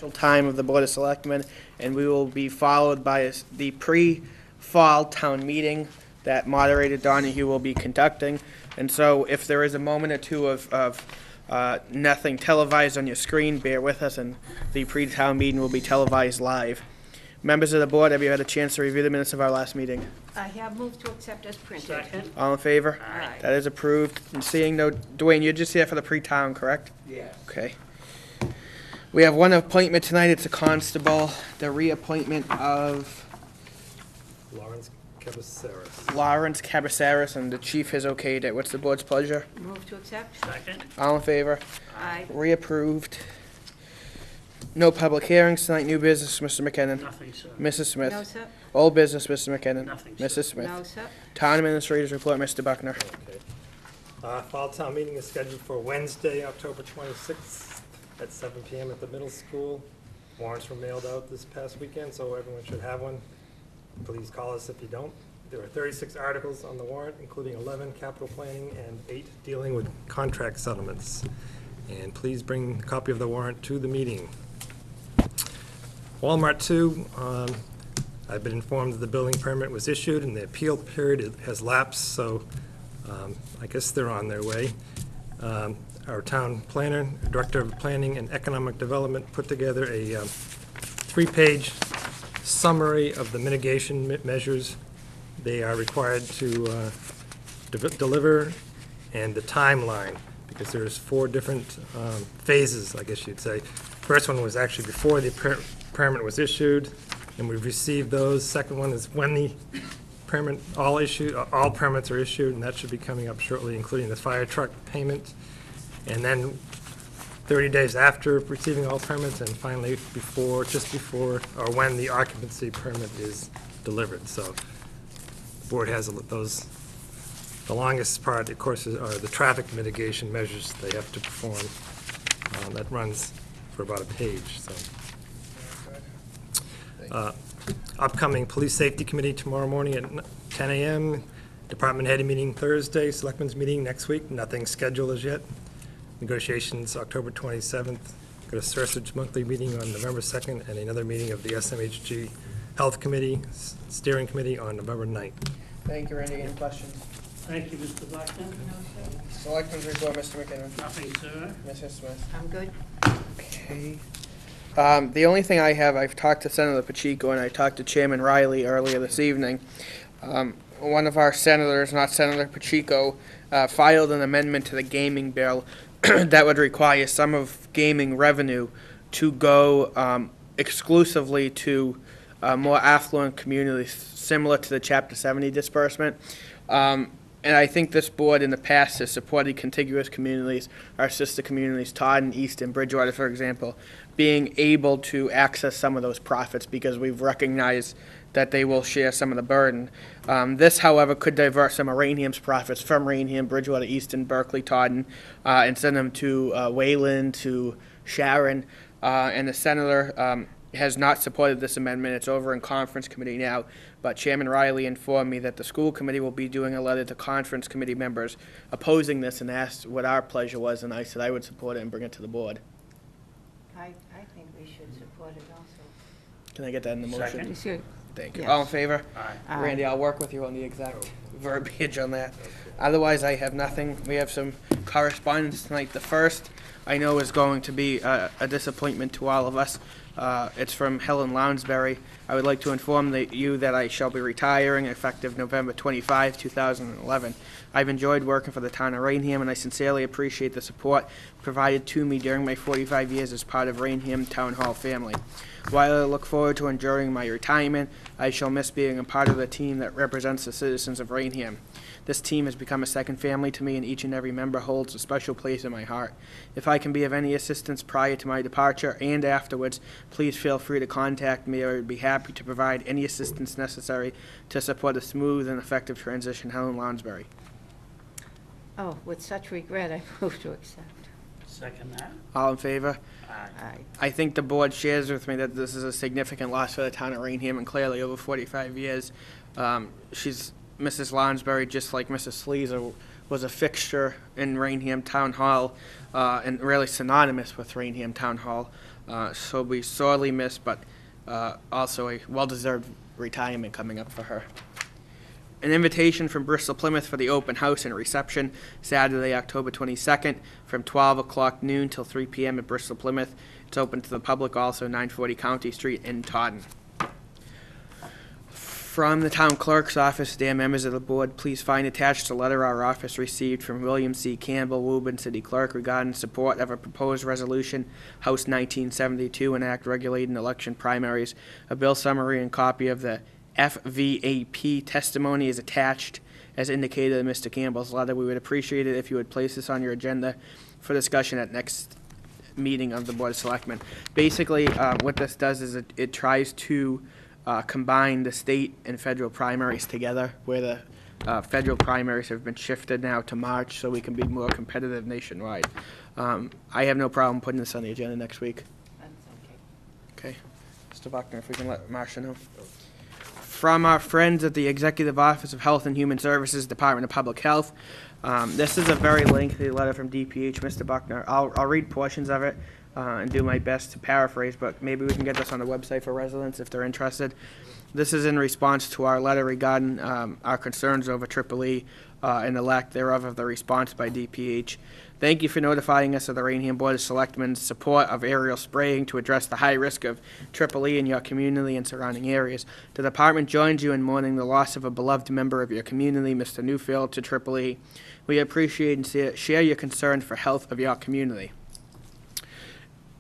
time of the Board of Selectmen, and we will be followed by the pre-fall town meeting that moderator Donahue will be conducting. And so if there is a moment or two of nothing televised on your screen, bear with us, and the pre-town meeting will be televised live. Members of the board, have you had a chance to review the minutes of our last meeting? I have moved to accept as printed. Second. All in favor? Aye. That is approved. And seeing no, Dwayne, you're just here for the pre-town, correct? Yes. Okay. We have one appointment tonight. It's a constable, the reappointment of Lawrence Cabaceras, and the chief has okayed it. What's the board's pleasure? Move to accept. Second. All in favor? Aye. Reapproved. No public hearings tonight. New business, Mr. McKinnon. Nothing, sir. Mrs. Smith. No, sir. Old business, Mr. McKinnon. Nothing, sir. Mrs. Smith. No, sir. Town administrators report, Mr. Buckner. Okay. Fall town meeting is scheduled for Wednesday, October 26th at 7 p.m. at the middle school. Warrants were mailed out this past weekend, so everyone should have one. Please call us if you don't. There are 36 articles on the warrant, including 11 capital planning and 8 dealing with contract settlements. And please bring a copy of the warrant to the meeting. Walmart 2, I've been informed that the building permit was issued and the appeal period has lapsed, so I guess they're on their way. Our town planner, director of planning and economic development, put together a 3-page summary of the mitigation measures they are required to deliver and the timeline, because there's 4 different phases, I guess you'd say. First one was actually before the permit was issued, and we've received those. Second one is when the permit, all permits are issued, and that should be coming up shortly, including the fire truck payment. And then 30 days after receiving all permits, and finally just before, or when the occupancy permit is delivered. So the board has those. The longest part, of course, are the traffic mitigation measures they have to perform. That runs for about a page. So, upcoming police safety committee tomorrow morning at 10 a.m. Department head meeting Thursday. Selectmen's meeting next week. Nothing scheduled as yet. Negotiations October 27th. Got a Sursage monthly meeting on November 2nd, and another meeting of the SMHG Health Committee Steering Committee on November 9th. Thank you, Randy. Any questions? Thank you, Mr. Buckner. No, sir. Selectmen's report, Mr. McKinnon. Nothing, sir. Mrs. Smith. I'm good. Okay. The only thing I have, I've talked to Senator Pacheco and I talked to Chairman Riley earlier this evening. One of our senators, not Senator Pacheco, filed an amendment to the gaming bill that would require some of gaming revenue to go exclusively to more affluent communities, similar to the Chapter 70 disbursement. And I think this board in the past has supported contiguous communities, our sister communities, Todd and Easton, Bridgewater, for example, being able to access some of those profits because we've recognized that they will share some of the burden. This, however, could divert some of Raynham's profits from Raynham, Bridgewater, Easton, Berkeley, Taunton, and send them to Wayland, to Sharon. And the senator has not supported this amendment. It's over in conference committee now. But Chairman Riley informed me that the school committee will be doing a letter to conference committee members opposing this and asked what our pleasure was, and I said I would support it and bring it to the board. I think we should support it also. Can I get that in the motion? Second. You should. Thank you. Yes. All in favor? Aye. Randy, I'll work with you on the exact verbiage on that. Otherwise, I have nothing. We have some correspondence tonight. The first, I know, is going to be a disappointment to all of us. It's from Helen Lounsbury. I would like to inform you that I shall be retiring effective November 25, 2011. I've enjoyed working for the town of Raynham, and I sincerely appreciate the support provided to me during my 45 years as part of Raynham Town Hall family. While I look forward to enjoying my retirement, I shall miss being a part of the team that represents the citizens of Raynham. This team has become a second family to me, and each and every member holds a special place in my heart. If I can be of any assistance prior to my departure and afterwards, please feel free to contact me. I would be happy to provide any assistance necessary to support a smooth and effective transition. Helen Lounsbury. Oh, with such regret, I move to accept. Second that. All in favor? Aye. Aye. I think the board shares with me that this is a significant loss for the town of Raynham, and clearly over 45 years. She's Mrs. Lounsbury, just like Mrs. Sleazer, was a fixture in Raynham Town Hall and really synonymous with Raynham Town Hall. She'll be sorely missed, but also a well-deserved retirement coming up for her. An invitation from Bristol Plymouth for the open house and reception Saturday, October 22nd, from 12 o'clock noon till 3 p.m. at Bristol Plymouth. It's open to the public, also 940 County Street in Taunton. From the town clerk's office, dear members of the board, please find attached a letter our office received from William C. Campbell, Woburn City Clerk, regarding support of a proposed resolution, House 1972, and Act regulating election primaries. A bill summary and copy of the FVAP testimony is attached as indicated in Mr. Campbell's letter. We would appreciate it if you would place this on your agenda for discussion at next meeting of the Board of Selectmen. Basically, what this does is it tries to combine the state and federal primaries together, where the federal primaries have been shifted now to March so we can be more competitive nationwide. I have no problem putting this on the agenda next week. That's okay. Okay. Mr. Buckner, if we can let Marcia know. From our friends at the Executive Office of Health and Human Services, Department of Public Health. This is a very lengthy letter from DPH, Mr. Buckner. I'll read portions of it and do my best to paraphrase, but maybe we can get this on the website for residents if they're interested. This is in response to our letter regarding our concerns over EEE and the lack thereof of the response by DPH. Thank you for notifying us of the Raynham Board of Selectmen's support of aerial spraying to address the high risk of EEE in your community and surrounding areas. The department joins you in mourning the loss of a beloved member of your community, Mr. Newfield, to EEE. We appreciate and share your concern for health of your community.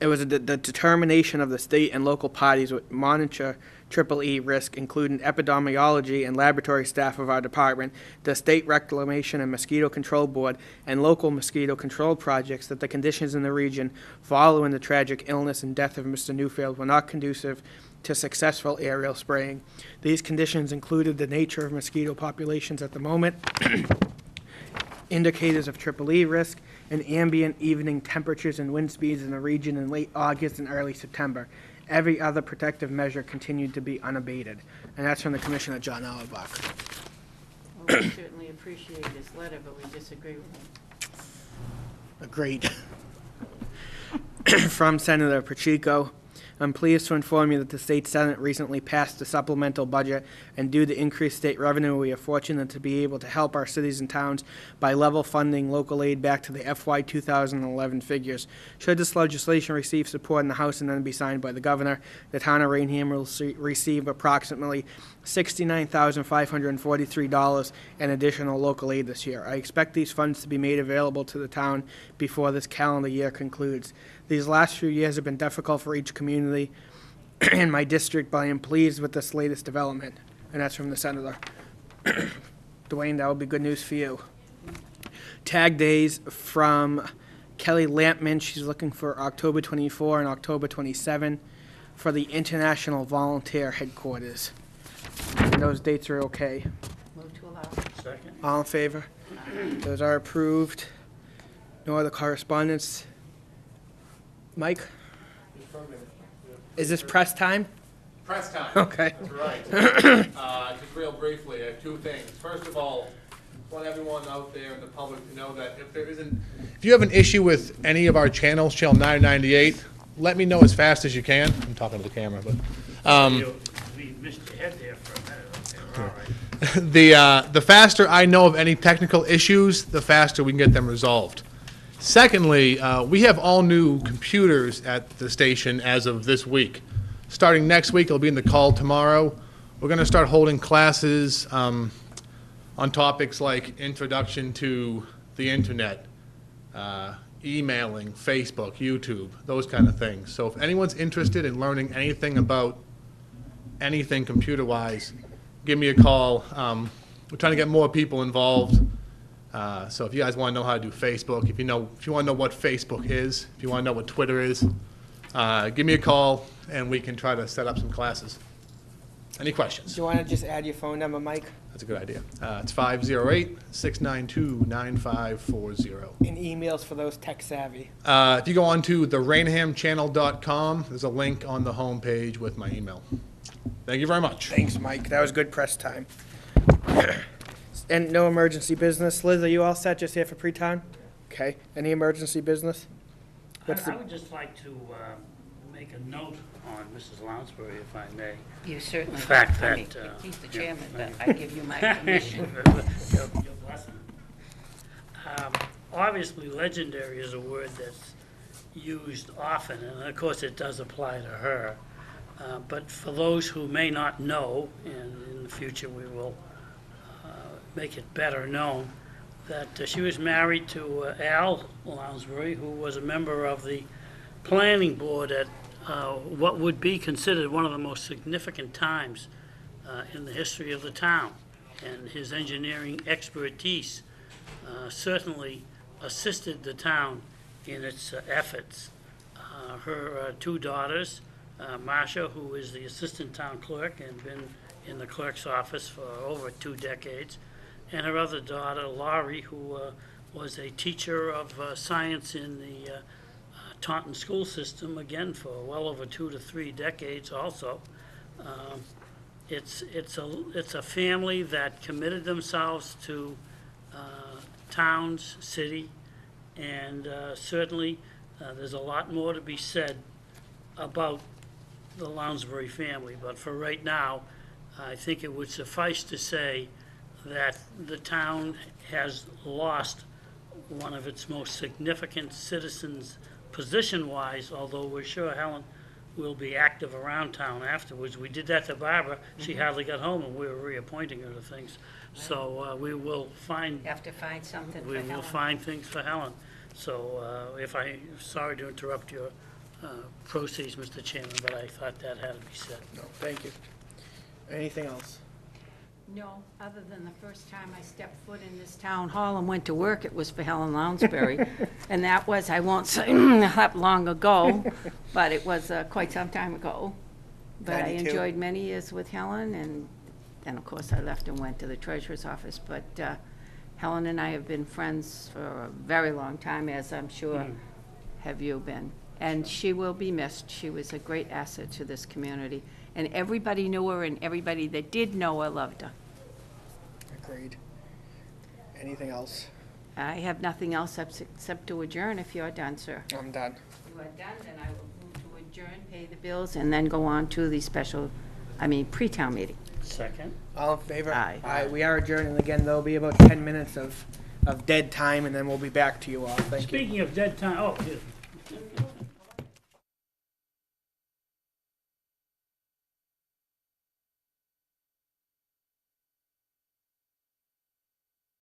It was the determination of the state and local parties to monitor EEE risk, including epidemiology and laboratory staff of our department, the State Reclamation and Mosquito Control Board, and local mosquito control projects, that the conditions in the region following the tragic illness and death of Mr. Newfield were not conducive to successful aerial spraying. These conditions included the nature of mosquito populations at the moment, indicators of EEE risk, and ambient evening temperatures and wind speeds in the region in late August and early September. Every other protective measure continued to be unabated. And that's from the Commissioner, John Auerbach. Well, we certainly appreciate this letter, but we disagree with it. Agreed. From Senator Pacheco. I'm pleased to inform you that the state Senate recently passed a supplemental budget, and due to increased state revenue, we are fortunate to be able to help our cities and towns by level funding local aid back to the FY 2011 figures. Should this legislation receive support in the House and then be signed by the governor, the town of Raynham will receive approximately $69,543 in additional local aid this year. I expect these funds to be made available to the town before this calendar year concludes. These last few years have been difficult for each community in my district, but I am pleased with this latest development. And that's from the senator. Dwayne, that would be good news for you. Tag days from Kelly Lampman. She's looking for October 24 and October 27 for the International Volunteer Headquarters. And those dates are okay. Move to allow. Second. All in favor? Those are approved. No other correspondence. Mike? Is this press time? Press time. Okay. That's right. Just real briefly, I have two things. First of all, I want everyone out there in the public to know that if you have an issue with any of our channels, channel 998, let me know as fast as you can. I'm talking to the camera, but We missed your head there for a minute. Okay, all right. the faster I know of any technical issues, the faster we can get them resolved. Secondly, we have all new computers at the station as of this week. Starting next week, it'll be in the call tomorrow. We're going to start holding classes on topics like introduction to the internet, emailing, Facebook, YouTube, those kind of things. So if anyone's interested in learning anything about anything computer-wise, give me a call. We're trying to get more people involved. So if you guys want to know how to do Facebook, if you want to know what Facebook is, if you want to know what Twitter is, give me a call and we can try to set up some classes. Any questions? Do you want to just add your phone number, Mike? That's a good idea. It's 508-692-9540. And emails for those tech savvy. If you go on to the raynhamchannel.com, there's a link on the home page with my email. Thank you very much. Thanks, Mike. That was good press time. And no emergency business. Liz, are you all set just here for pre-time? Okay. Any emergency business? What's I the, would just like to make a note on Mrs. Lounsbury, if I may. You certainly, The fact I mean, that, he's the yeah, chairman, but right. I give you my permission. Your blessing. Obviously, legendary is a word that's used often, and of course, it does apply to her. But for those who may not know, and in the future we will make it better known, that she was married to Al Lounsbury, who was a member of the planning board at what would be considered one of the most significant times in the history of the town. And his engineering expertise certainly assisted the town in its efforts. Her two daughters, Marcia, who is the assistant town clerk and been in the clerk's office for over 2 decades, and her other daughter, Laurie, who was a teacher of science in the Taunton school system, again, for well over 2 to 3 decades also. It's a family that committed themselves to towns, city, and certainly there's a lot more to be said about the Lounsbury family. But for right now, I think it would suffice to say that the town has lost one of its most significant citizens position-wise, although we're sure Helen will be active around town afterwards. We did that to Barbara. She hardly got home, and we were reappointing her to things. So we will find, You have to find something for we will Helen. find things for Helen. So sorry to interrupt your proceeds, Mr. Chairman, but I thought that had to be said. No, thank you. Anything else? No, other than the first time I stepped foot in this town hall and went to work, it was for Helen Lounsbury. And that was, I won't say how long ago, but it was quite some time ago. But I 92. enjoyed many years with Helen, and then, of course, I left and went to the treasurer's office. But Helen and I have been friends for a very long time, as I'm sure have you been. And she will be missed. She was a great asset to this community. And everybody knew her, and everybody that did know her loved her. Agreed. Anything else? I have nothing else except to adjourn if you're done, sir. I'm done. You are done, then I will move to adjourn, pay the bills, and then go on to the pre-town meeting. Second? All in favor? Aye. We are adjourning again. There'll be about 10 minutes of dead time, and then we'll be back to you all. Thank you. Speaking of dead time, oh,